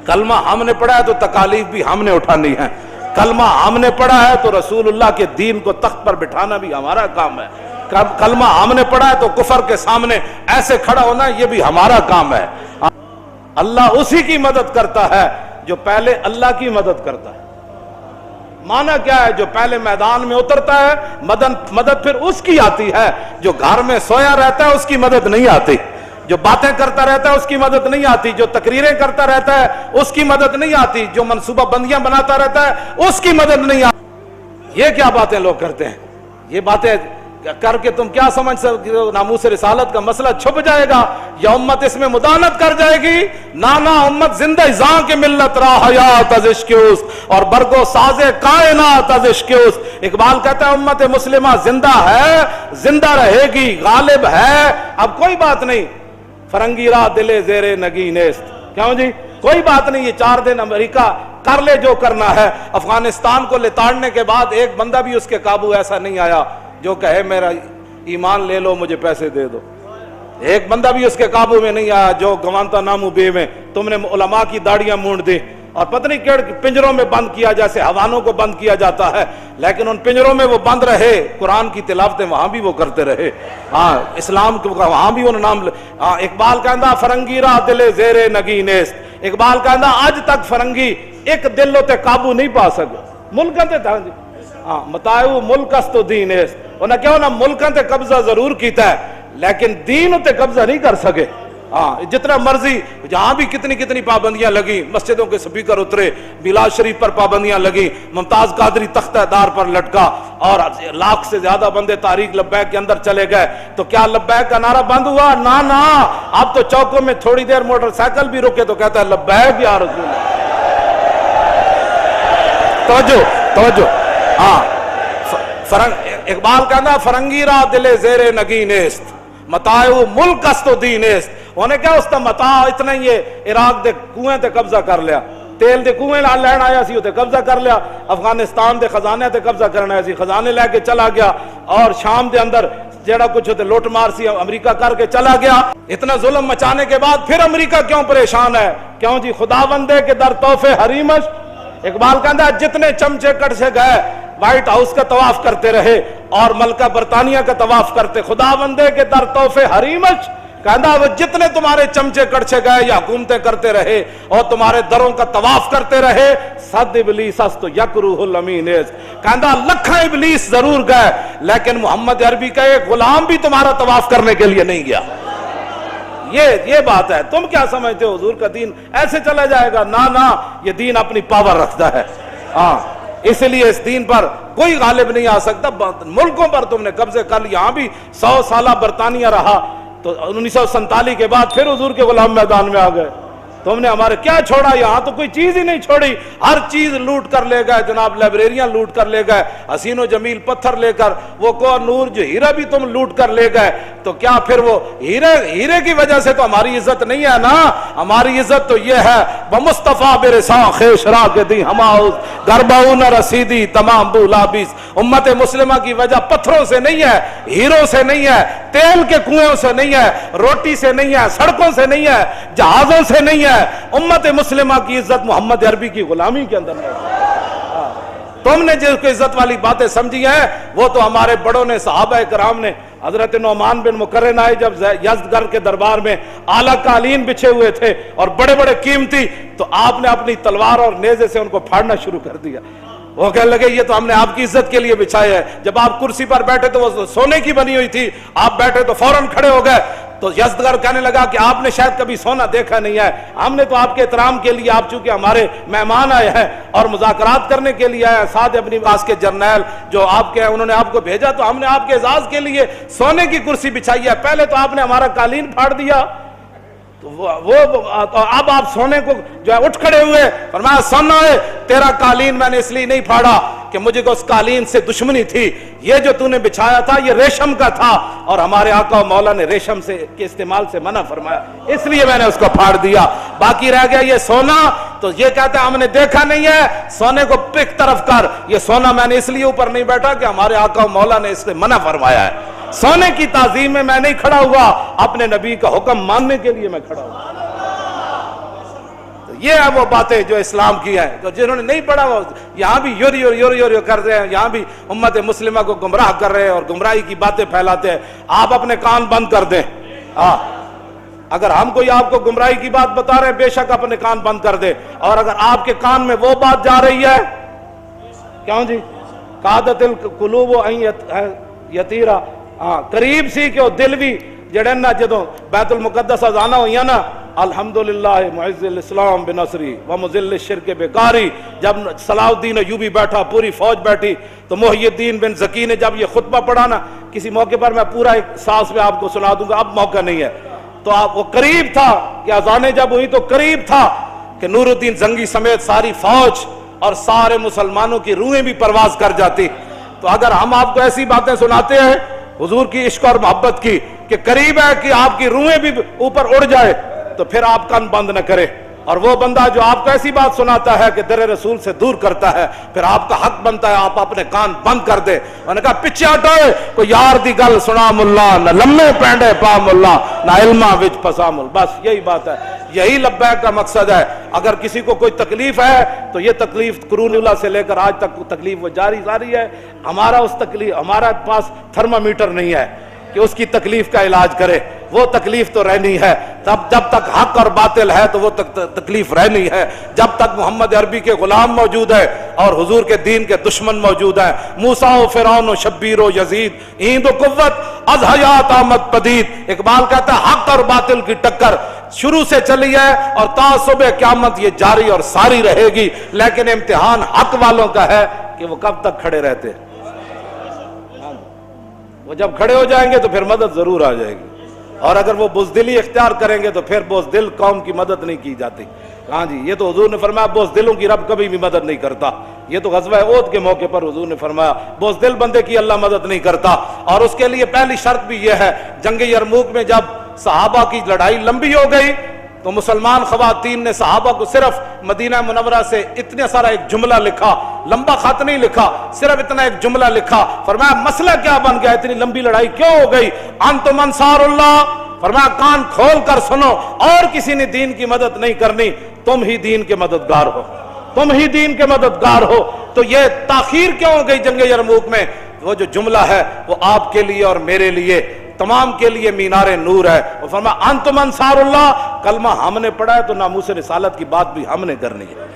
کلمہ ہم نے پڑھا ہے تو تکالیف بھی ہم نے اٹھانی ہے، کلمہ ہم نے پڑھا ہے تو رسول اللہ کے دین کو تخت پر بٹھانا بھی ہمارا کام ہے، کلمہ ہم نے پڑھا ہے تو کفر کے سامنے ایسے کھڑا ہونا یہ بھی ہمارا کام ہے۔ اللہ اسی کی مدد کرتا ہے جو پہلے اللہ کی مدد کرتا ہے۔ معنی کیا ہے؟ جو پہلے میدان میں اترتا ہے مدد پھر اس کی آتی ہے، جو گھر میں سویا رہتا ہے اس کی مدد نہیں آتی، جو باتیں کرتا رہتا ہے اس کی مدد نہیں آتی، جو تقریریں کرتا رہتا ہے اس کی مدد نہیں آتی، جو منصوبہ بندیاں بناتا رہتا ہے اس کی مدد نہیں آتی۔ یہ کیا باتیں لوگ کرتے ہیں؟ یہ باتیں کر کے تم کیا سمجھ سکتے ہو ناموس رسالت کا مسئلہ چھپ جائے گا یا امت اس میں مدانت کر جائے گی؟ نانا امت زندہ زاں کے ملت را حیات از عشق اوست اور برگو ساز کائنات از عشق اوست۔ اقبال کہتا ہے امت مسلمہ زندہ ہے، زندہ رہے گی، غالب ہے، اب کوئی بات نہیں، فرنگی را دل زیر نگی نیست۔ کیوں جی؟ کوئی بات نہیں، یہ 4 دن امریکہ کر لے جو کرنا ہے۔ افغانستان کو لتاڑنے کے بعد ایک بندہ بھی اس کے قابو ایسا نہیں آیا جو کہے میرا ایمان لے لو مجھے پیسے دے دو، ایک بندہ بھی اس کے قابو میں نہیں آیا جو گوانتا نامو بے میں تم نے علماء کی داڑیاں مونڈ دی اور پتہ نہیں کیڑ پنجروں میں بند کیا جیسے حیوانوں کو بند کیا جاتا ہے، لیکن ان پنجروں میں وہ بند رہے، قرآن کی تلاوتیں وہاں بھی وہ کرتے رہے، ہاں اسلام کو وہاں بھی انہوں نام اقبال کہندا فرنگی را دل زیر نگی نیست۔ اقبال کہندا آج تک فرنگی ایک دل تے قابو نہیں پا سکے، ملکاں تے تھا جی ہاں متاعو ملک است و دین است، انہاں کیوں نہ ملکاں تے قبضہ ضرور کیتا ہے لیکن دین تے قبضہ نہیں کر سکے۔ ہاں جتنا مرضی جہاں بھی کتنی پابندیاں لگی، مسجدوں کے سپیکر اترے، میلاد شریف پر پابندیاں لگی، ممتاز قادری تختہ دار پر لٹکا اور 1 لاکھ سے زیادہ بندے تحریک لبیک کے اندر چلے گئے، تو کیا لبیک کا نعرہ بند ہوا؟ نا اب تو چوکوں میں تھوڑی دیر موٹر سائیکل بھی رکے تو کہتا ہے لبیک یا رسول اللہ۔ توجہ ہاں اقبال کہنا فرنگی را دل زیر نگی نیست متاعو ملک است و دین است۔ انہیں کیا اس تا متاع اتنا ہی عراق دے کنویں تے قبضہ کر لیا، تیل دے کنویں لین آیا سی تے قبضہ کر لیا، افغانستان دے خزانے تے قبضہ کرنا ہے سی، خزانے لے کے چلا گیا، اور شام دے اندر جیڑا کچھ ہوتے لوٹ مار سی امریکہ کر کے چلا گیا۔ اتنا ظلم مچانے کے بعد پھر امریکہ کیوں پریشان ہے؟ کیوں جی؟ خدا بندے کے در تحفے حریمش۔ اقبال کہتا ہے جتنے چمچے کٹ سے گئے وائٹ ہاؤس کا طواف کرتے رہے اور ملکہ برطانیہ کا طواف کرتے، خدا بندے کے در تحفے حریمش، کہتا وہ جتنے تمہارے چمچے کڑچے گئے یا حکومتیں کرتے رہے اور تمہارے دروں کا طواف کرتے رہے، صد ابلیس است یکروہ الامین است، کہتا لکھاں ابلیس ضرور گئے لیکن محمد عربی کا ایک غلام بھی تمہارا طواف کرنے کے لیے نہیں گیا۔ یہ بات ہے۔ تم کیا سمجھتے ہو حضور کا دین ایسے چلا جائے گا؟ نا یہ دین اپنی پاور رکھتا ہے، ہاں اس لیے اس دین پر کوئی غالب نہیں آ سکتا۔ ملکوں پر تم نے قبضے کر لیا، یہاں بھی 100 سالہ برطانیہ رہا تو 1947 کے بعد پھر حضور کے غلام میدان میں آ گئے۔ تم نے ہمارے کیا چھوڑا؟ یہاں تو کوئی چیز ہی نہیں چھوڑی، ہر چیز لوٹ کر لے گئے جناب، لائبریریاں لوٹ کر لے گئے، حسین و جمیل پتھر لے کر، وہ کوہ نور جو ہیرا بھی تم لوٹ کر لے گئے، تو کیا پھر وہ ہیرے کی وجہ سے تو ہماری عزت نہیں ہے نا؟ ہماری عزت تو یہ ہے بمصطفیٰ برساں خیش را کے دی ہماؤز گرباؤ نہ رسیدی تمام بولابیس۔ امت مسلمہ کی وجہ پتھروں سے نہیں ہے، ہیروں سے نہیں ہے، تیل کے کنویں سے نہیں ہے، روٹی سے نہیں ہے، سڑکوں سے نہیں ہے، جہازوں سے نہیں ہے، امت مسلمہ کی عزت محمد عربی کی غلامی کے اندر نہیں۔ تم نے جس کو عزت والی باتیں سمجھی ہیں وہ تو ہمارے بڑوں نے، صحابہ کرام نے، حضرت نعمان بن مقرن آئے جب یزدگرد کے دربار میں اعلیٰ قالین بچھے ہوئے تھے اور بڑے بڑے قیمتی، تو آپ نے اپنی تلوار اور نیزے سے ان کو پھاڑنا شروع کر دیا۔ وہ کہنے لگے یہ تو ہم نے آپ کی عزت کے لیے بچھایا ہے۔ جب آپ کرسی پر بیٹھے تو وہ سونے کی بنی ہوئی تھی، آپ بیٹھے تو فوراً کھڑے ہو گئے، تو یزدگرد کہنے لگا کہ آپ نے شاید کبھی سونا دیکھا نہیں ہے، ہم نے تو آپ کے احترام کے لیے، آپ چونکہ ہمارے مہمان آئے ہیں اور مذاکرات کرنے کے لیے آئے، ساتھ اپنی پاس کے جرنیل جو آپ کے انہوں نے آپ کو بھیجا، تو ہم نے آپ کے اعزاز کے لیے سونے کی کرسی بچھائی ہے، پہلے تو آپ نے ہمارا قالین پھاڑ دیا، تو اب آپ سونے کو جو ہے اٹھ کھڑے ہوئے، فرمایا سننا ہے تیرا قالین میں نے اس لیے نہیں پھاڑا کہ مجھے کو اس قالین سے دشمنی تھی، یہ جو تو نے بچھایا تھا یہ ریشم کا تھا اور ہمارے آقا و مولا نے ریشم سے کے استعمال سے منع فرمایا، اس لیے میں نے اس کو پھاڑ دیا، باقی رہ گیا یہ سونا، تو یہ کہتے ہیں ہم نے دیکھا نہیں ہے، سونے کو پک طرف کر، یہ سونا میں نے اس لیے اوپر نہیں بیٹھا کہ ہمارے آقا و مولا نے اس سے منع فرمایا ہے، سونے کی تعظیم میں نہیں کھڑا ہوا، اپنے نبی کا حکم ماننے کے لیے میں کھڑا ہوا۔ تو یہ ہے وہ باتیں جو اسلام کی ہیں. تو جنہوں نے نہیں پڑھا وہ یہاں بھی یوری کر رہے ہیں, یہاں بھی امت مسلمہ کو گمراہ کر رہے ہیں اور گمراہی کی باتیں پھیلاتے ہیں. آپ اپنے کان بند کر دیں. اگر ہم کوئی آپ کو گمراہی کی بات بتا رہے ہیں, بے شک اپنے کان بند کر دیں. اور اگر آپ کے کان میں وہ بات جا رہی ہے, کیوں جی, قادت القلوب یتیرا, قریب سی کہ وہ دل بھی جڑے نا جدوں بیت المقدس آنا ہوئی نا, الحمدللہ معز الاسلام بنصری ومذل الشرک بکاری, جب صلاح الدین ایوبی بیٹھا, پوری فوج بیٹھی, تو محی الدین بن زکی نے جب یہ خطبہ پڑھا نا, کسی موقع پر میں پورا ایک سانس میں آپ کو سنا دوں گا, اب موقع نہیں ہے, تو آپ وہ قریب تھا کہ اذانیں جب ہوئی تو قریب تھا کہ نور الدین زنگی سمیت ساری فوج اور سارے مسلمانوں کی روحیں بھی پرواز کر جاتی. تو اگر ہم آپ کو ایسی باتیں سناتے ہیں حضور کی عشق اور محبت کی کہ قریب ہے کہ آپ کی روحیں بھی اوپر اڑ جائے, تو پھر آپ کان بند نہ کرے. اور وہ بندہ جو آپ کو ایسی بات سناتا ہے کہ در رسول سے دور کرتا ہے, پھر آپ کا حق بنتا ہے آپ اپنے کان بند کر دے. انہوں نے کہا پیچھے ہٹو, کوئی یار دی گل سنا ملا, نہ لمے پینڈے پا ملا, نہ علما وچ پھسا مل. بس یہی بات ہے, یہی لبیک کا مقصد ہے. اگر کسی کو کوئی تکلیف ہے تو یہ تکلیف قرون اولیٰ سے لے کر آج تک تکلیف وہ جاری ہے. ہمارا پاس تھرمامیٹر نہیں ہے کہ اس کی تکلیف کا علاج کرے, وہ تکلیف تو رہنی ہے. جب تک حق اور باطل ہے تو وہ تکلیف رہنی ہے. جب تک محمد عربی کے غلام موجود ہے اور حضور کے دین کے دشمن موجود ہیں, موسیٰ و فرعون و شبیر و یزید, ایند و قوت از حیات آمد پدید. اقبال کہتا ہے حق اور باطل کی ٹکر شروع سے چلی ہے اور تا صبح قیامت یہ جاری اور ساری رہے گی. لیکن امتحان حق والوں کا ہے کہ وہ کب تک کھڑے رہتے ہیں. وہ جب کھڑے ہو جائیں گے تو پھر مدد ضرور آ جائے گی, اور اگر وہ بزدلی اختیار کریں گے تو پھر بزدل قوم کی مدد نہیں کی جاتی. ہاں جی, یہ تو حضور نے فرمایا بزدلوں کی رب کبھی بھی مدد نہیں کرتا. یہ تو غزوہ احد کے موقع پر حضور نے فرمایا بزدل بندے کی اللہ مدد نہیں کرتا. اور اس کے لیے پہلی شرط بھی یہ ہے, جنگ یرموک میں جب صحابہ کی لڑائی لمبی ہو گئی تو مسلمان خواتین نے صحابہ کو صرف مدینہ منورہ سے اتنا سارا ایک جملہ لکھا, لمبا خط نہیں لکھا, صرف اتنا ایک جملہ لکھا. فرمایا مسئلہ کیا بن گیا, اتنی لمبی لڑائی کیوں ہو گئی؟ انتم انصار اللہ. فرمایا کان کھول کر سنو, اور کسی نے دین کی مدد نہیں کرنی, تم ہی دین کے مددگار ہو, تم ہی دین کے مددگار ہو. تو یہ تاخیر کیوں ہو گئی جنگ یرموک میں؟ وہ جو جملہ ہے وہ آپ کے لیے اور میرے لیے تمام کے لیے مینار نور ہے. وہ فرمایا انتم انصار اللہ, کلمہ ہم نے پڑھا ہے تو ناموس رسالت کی بات بھی ہم نے کرنی ہے.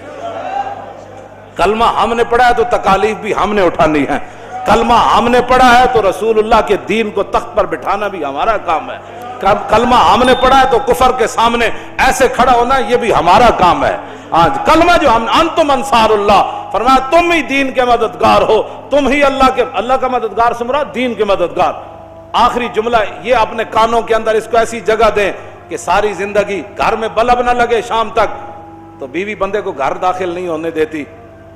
کلمہ ہم نے پڑھا ہے تو تکالیف بھی ہم نے اٹھانی ہے. کلمہ ہم نے پڑھا ہے تو رسول اللہ کے دین کو تخت پر بٹھانا بھی ہمارا کام ہے. کلمہ ہم نے پڑھا ہے تو کفر کے سامنے ایسے کھڑا ہونا یہ بھی ہمارا کام ہے. آج کلمہ جو ہم انتم انصار اللہ, فرمایا تم ہی دین کے مددگار ہو, تم ہی اللہ کا مددگار سے مراد دین کے مددگار. آخری جملہ یہ اپنے کانوں کے اندر اس کو ایسی جگہ دیں کہ ساری زندگی گھر میں بلب نہ لگے شام تک. تو بیوی بندے کو گھر داخل نہیں ہونے دیتی,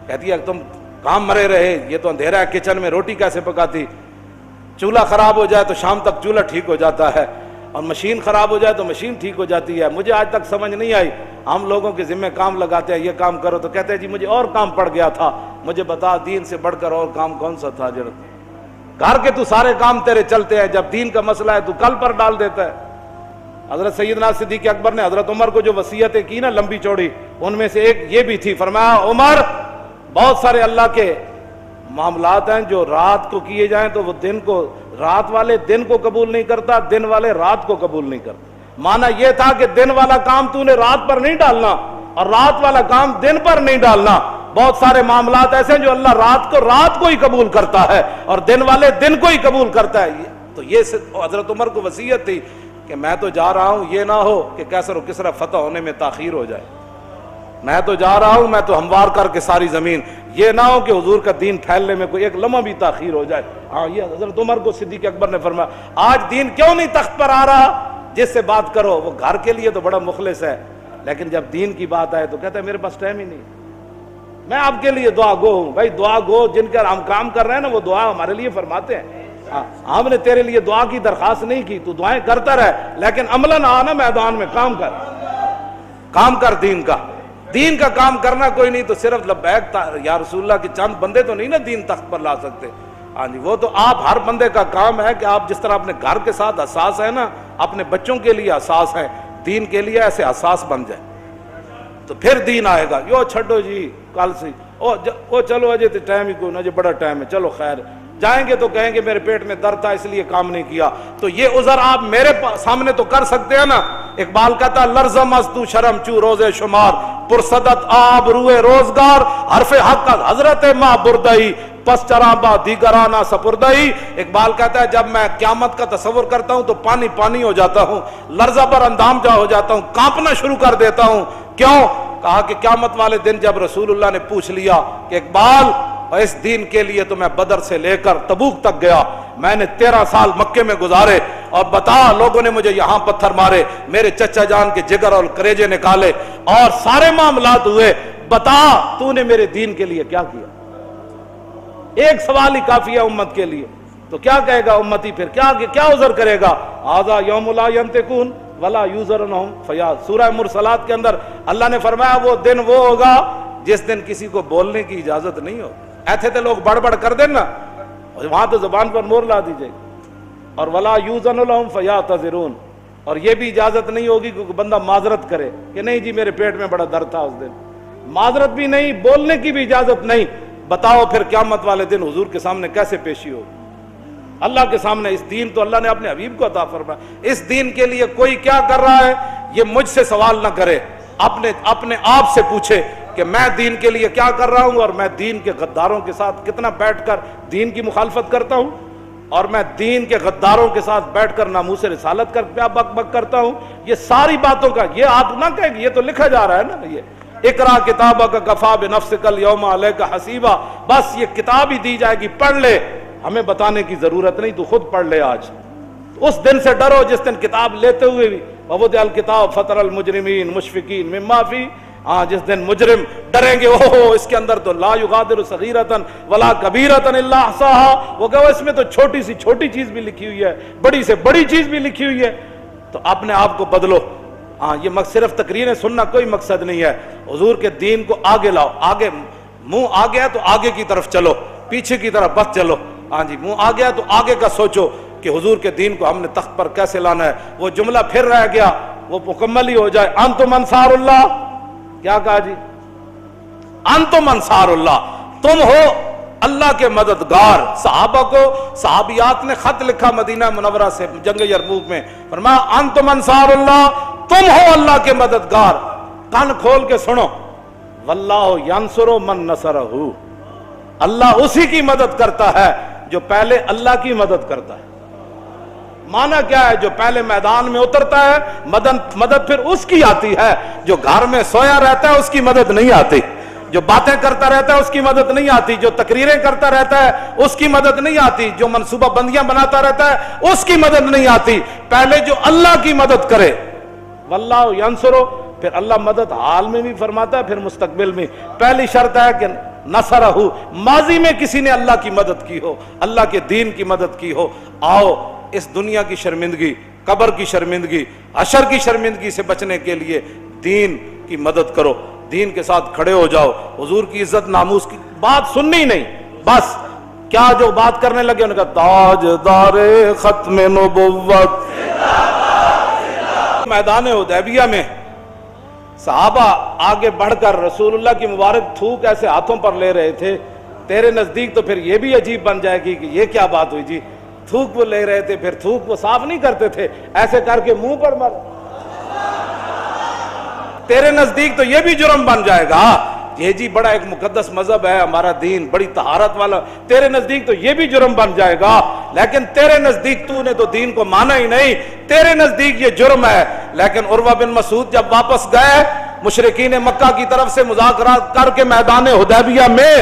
کہتی ہے تم کام مرے رہے, یہ تو اندھیرا ہے, کچن میں روٹی کیسے پکاتی. چولہا خراب ہو جائے تو شام تک چولہا ٹھیک ہو جاتا ہے, اور مشین خراب ہو جائے تو مشین ٹھیک ہو جاتی ہے. مجھے آج تک سمجھ نہیں آئی, ہم لوگوں کے ذمہ کام لگاتے ہیں, یہ کام کرو, تو کہتے ہیں جی مجھے اور کام پڑ گیا تھا. مجھے بتا دین سے بڑھ کر اور کام کون سا تھا؟ گھر کے تو سارے کام تیرے چلتے ہیں, جب دین کا مسئلہ ہے تو کل پر ڈال دیتا ہے. حضرت سیدنا صدیق اکبر نے حضرت عمر کو جو وصیتیں کی نا لمبی چوڑی, ان میں سے ایک یہ بھی تھی. فرمایا عمر, بہت سارے اللہ کے معاملات ہیں جو رات کو کیے جائیں تو وہ دن کو, رات والے دن کو قبول نہیں کرتا, دن والے رات کو قبول نہیں کرتا. معنی یہ تھا کہ دن والا کام تو نے رات پر نہیں ڈالنا اور رات والا کام دن پر نہیں ڈالنا. بہت سارے معاملات ایسے ہیں جو اللہ رات کو ہی قبول کرتا ہے اور دن والے دن کو ہی قبول کرتا ہے. تو یہ حضرت عمر کو وصیت تھی کہ میں تو جا رہا ہوں, یہ نہ ہو کہ کیسر و کسرا فتح ہونے میں تاخیر ہو جائے. میں تو جا رہا ہوں, میں تو ہموار کر کے ساری زمین, یہ نہ ہو کہ حضور کا دین پھیلنے میں کوئی ایک لمحہ بھی تاخیر ہو جائے. ہاں, یہ حضرت عمر کو صدیق اکبر نے فرمایا آج دین کیوں نہیں تخت پر آ رہا؟ جس سے بات کرو وہ گھر کے لیے تو بڑا مخلص ہے, لیکن جب دین کی بات آئے تو کہتا ہے میرے پاس ٹائم ہی نہیں. میں آپ کے لیے دعا گو ہوں. بھائی دعا گو جن کا ہم کام کر رہے ہیں نا وہ دعا ہمارے لیے فرماتے ہیں. ہم نے تیرے لیے دعا کی درخواست نہیں کی, تو دعائیں کرتا رہے, لیکن عملاً آنا میدان میں کام کر دین کا کام کرنا کوئی نہیں. تو صرف لبیک یا رسول اللہ کے چند بندے تو نہیں نا دین تخت پر لا سکتے. ہاں جی, وہ تو آپ ہر بندے کا کام ہے کہ آپ جس طرح اپنے گھر کے ساتھ حساس ہے نا, اپنے بچوں کے لیے حساس ہیں, دین کے لیے ایسے حساس بن جائے. تو پھر دین آئے گا. یو چھڈو جی کل سے او چلو اجے تو ٹائم ہی کوئی نہ، بڑا ٹائم ہے، چلو خیر جائیں گے تو کہیں گے میرے پیٹ میں درد تھا اس لیے کام نہیں کیا. تو یہ عذر آپ میرے سامنے تو کر سکتے ہیں نا. اقبال کہتا لرزم از تو شرم چو روزے شمار، پرصدت آب روئے روزگار، حرف حق از حضرت ماں بردئی، پس چرابا دیگرانہ سپردئی. اقبال کہتا ہے جب میں قیامت کا تصور کرتا ہوں تو پانی پانی ہو جاتا ہوں، لرزہ پر اندام جا ہو جاتا ہوں، کانپنا شروع کر دیتا ہوں. کیوں؟ کہا کہ قیامت والے دن جب رسول اللہ نے پوچھ لیا کہ اقبال اس دین کے لیے تو میں بدر سے لے کر تبوک تک گیا، میں نے 13 سال مکے میں گزارے، اور بتا لوگوں نے مجھے یہاں پتھر مارے، میرے چچا جان کے جگر اور کریجے نکالے اور سارے معاملات ہوئے، بتا تو نے میرے دین کے لیے کیا کیا؟ ایک سوال ہی کافی ہے امت کے لیے. تو کیا کہے گا امتی؟ پھر کیا عذر کرے گا؟ آذا یوم لا ینطقون ولا یوزرنہم فیاض. سورہ مرسلات کے اندر اللہ نے فرمایا وہ دن وہ ہوگا جس دن کسی کو بولنے کی اجازت نہیں ہوگی. ایسے تو لوگ بڑھ بڑھ کر دیں نا، وہاں تو زبان پر مور لا دیجئے. اور ولا یوزن لہم فیعتذرون، اور یہ بھی اجازت نہیں ہوگی کہ بندہ معذرت کرے کہ نہیں جی میرے پیٹ میں بڑا درد تھا اس دن. معذرت بھی نہیں، بولنے کی بھی اجازت نہیں. بتاؤ پھر قیامت والے دن حضور کے سامنے کیسے پیشی ہوگی؟ اللہ کے سامنے. اس دین تو اللہ نے اپنے حبیب کو عطا فرمایا. اس دین کے لیے کوئی کیا کر رہا ہے یہ مجھ سے سوال نہ کرے، اپنے آپ سے پوچھے کہ میں دین کے لیے کیا کر رہا ہوں، اور میں دین کے غداروں کے ساتھ کتنا بیٹھ کر دین کی مخالفت کرتا ہوں، اور میں دین کے غداروں کے ساتھ بیٹھ کر ناموس رسالت کر کیا بک بک کرتا ہوں. یہ ساری باتوں کا یہ آپ نہ کہیں کہ یہ تو لکھا جا رہا ہے نا، یہ اقرا کتابک کفا بنفسک الیوم علیک حسیبا، بس یہ کتاب ہی دی جائے گی، پڑھ لے، ہمیں بتانے کی ضرورت نہیں، تو خود پڑھ لے. آج اس دن سے ڈرو جس دن کتاب لیتے ہوئے بھی ووضع الکتاب فتر المجرمین مشفقین مما فی، جس دن مجرم ڈریں گے اوہ اس کے اندر تو لا یغادر صغیرۃ ولا کبیرۃ الا احصاها، وہ کہ اس میں تو چھوٹی سی چھوٹی چیز بھی لکھی ہوئی ہے، بڑی سے بڑی چیز بھی لکھی ہوئی ہے. تو اپنے آپ کو بدلو. یہ صرف تقریریں سننا کوئی مقصد نہیں ہے. حضور کے دین کو آگے لاؤ. آگے منہ آ گیا تو آگے کی طرف چلو، پیچھے کی طرف بس چلو. جی منہ آ گیا تو آگے کا سوچو کہ حضور کے دین کو ہم نے تخت پر کیسے لانا ہے. وہ جملہ پھر رہ گیا، وہ مکمل ہی ہو جائے. انتم انصار اللہ، کیا کہا جی؟ انتم انصار اللہ، تم ہو اللہ کے مددگار. صحابہ کو صحابیات نے خط لکھا مدینہ منورہ سے جنگ یرموک میں، فرمایا انتم انصار اللہ، تم ہو اللہ کے مددگار. کان کھول کے سنو، واللہ ینصر من نصرہ، اللہ اسی کی مدد کرتا ہے جو پہلے اللہ کی مدد کرتا ہے. معنی کیا ہے؟ جو پہلے میدان میں اترتا ہے مدد پھر اس کی آتی ہے. جو گھر میں سویا رہتا ہے اس کی مدد نہیں آتی، جو باتیں کرتا رہتا ہے اس کی مدد نہیں آتی، جو تقریریں کرتا رہتا ہے اس کی مدد نہیں آتی، جو منصوبہ بندیاں بناتا رہتا ہے اس کی مدد نہیں آتی. پہلے جو اللہ کی مدد کرے، واللہ ینصرو، پھر اللہ مدد حال میں بھی فرماتا ہے پھر مستقبل میں. پہلی شرط ہے کہ نصرہ، ماضی میں کسی نے اللہ کی مدد کی ہو، اللہ کے دین کی مدد کی ہو. آؤ اس دنیا کی شرمندگی، قبر کی شرمندگی، حشر کی شرمندگی سے بچنے کے لیے دین کی مدد کرو، دین کے ساتھ کھڑے ہو جاؤ. حضور کی عزت ناموس کی بات سننی نہیں، بس کیا جو بات کرنے لگے ان کا تاجدار ختم نبوت. میدان حدیبیہ میں صحابہ آگے بڑھ کر رسول اللہ کی مبارک تھوک ایسے ہاتھوں پر لے رہے تھے. تیرے نزدیک تو پھر یہ بھی عجیب بن جائے گی کہ یہ کیا بات ہوئی جی، تھوک وہ لے رہے تھے، پھر تھوک وہ صاف نہیں کرتے تھے، ایسے کر کے منہ پر مر. تیرے نزدیک تو یہ بھی جرم بن جائے گا، یہ جی بڑا ایک مقدس مذہب ہے ہمارا دین، بڑی طہارت والا، تیرے نزدیک تو یہ بھی جرم بن جائے گا. لیکن تیرے نزدیک تو نے تو دین کو مانا ہی نہیں، تیرے نزدیک یہ جرم ہے. لیکن عروہ بن مسعود جب واپس گئے مشرکین مکہ کی طرف سے مذاکرات کر کے میدان حدیبیہ میں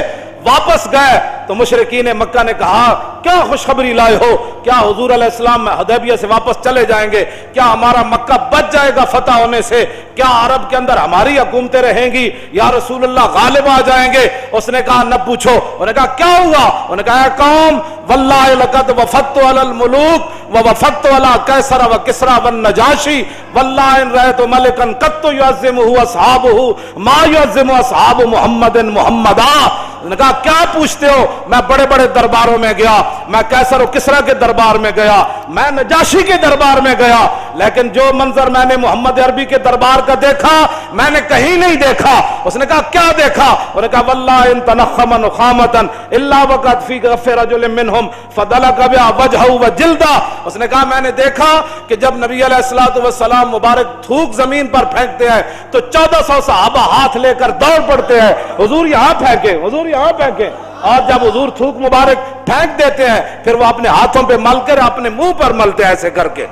واپس گئے تو مشرکین مکہ نے کہا کیا خوشخبری لائے ہو، کیا حضور علیہ السلام حدیبیہ سے واپس چلے جائیں گے، کیا ہمارا مکہ بچ جائے گا فتح ہونے سے، کیا عرب کے اندر ہماری حکومتیں رہیں گی، یا رسول اللہ غالب آ جائیں گے؟ اس نے کہا نہ پوچھو. انہوں نے کہا کیا ہوا؟ انہوں نے کہا اے قوم واللہ لقد وفدت علی الملوک ووفدت علی قیصر وکسری والنجاشی واللہ ان رأیت ملکا قط یعظمہ اصحابہ ما یعظم اصحاب محمد محمدا. انہوں نے کہا کیا پوچھتے ہو، میں بڑے بڑے درباروں میں گیا، میں قیصر و کسریٰ کے دربار میں گیا، میں نجاشی کے دربار میں گیا، لیکن جو منظر میں نے محمد عربی کے دربار کا دیکھا میں نے کہیں نہیں دیکھا. اس نے کہا کیا دیکھا؟ انہوں نے کہا واللہ ان تنخم نخامتا الا وقد فی غف رجل منہم فدلک بها وجهه وجلدہ. اس نے کہا میں نے دیکھا کہ جب نبی علیہ الصلوۃ والسلام مبارک تھوک زمین پر پھینکتے ہیں تو 1400 صحابہ ہاتھ لے کر دوڑ پڑتے ہیں حضور یہاں پھینکیں، حضور یہاں پھینکیں. اور جب حضور تھوک مبارک پھینک دیتے ہیں پھر وہ اپنے ہاتھوں پہ مل کر اپنے منہ پر ملتے ہیں ایسے کر کے.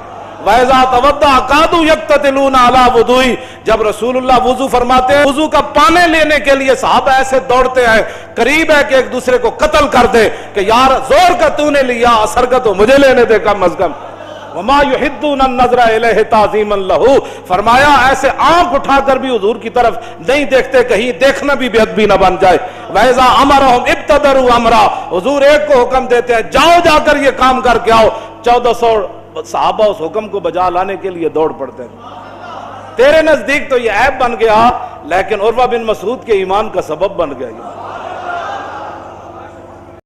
وَإِذَا تَوَضَّأَ كَادُوا يَقْتَتِلُونَ عَلَى وُضُوئِهِ. جب رسول اللہ وضو فرماتے ہیں وضو کا پانے لینے کے لیے صحابہ ایسے دوڑتے ہیں قریب ہے کہ ایک دوسرے کو قتل کر دے کہ یار زور کا تو نے لیا اثر کا تو مجھے لینے دے کم از کم. وَمَا يُحِدُّونَ النَّظْرَ إِلَيْهِ تَعْظِيمًا لَهُ. فرمایا ایسے آنکھ اٹھا کر بھی حضور کی طرف نہیں دیکھتے کہیں دیکھنا بھی بے ادبی نہ بن جائے. وَإِذَا أَمَرَهُمْ ابْتَدَرُوا أَمْرًا. حضور ایک کو حکم دیتے ہیں جاؤ جا کر یہ کام کر کے آؤ. 1400 صحابہ اس حکم کو بجا لانے کے لیے دوڑ پڑتے ہیں. تیرے نزدیک تو یہ عیب بن گیا لیکن عروہ بن مسعود کے ایمان کا سبب بن گیا.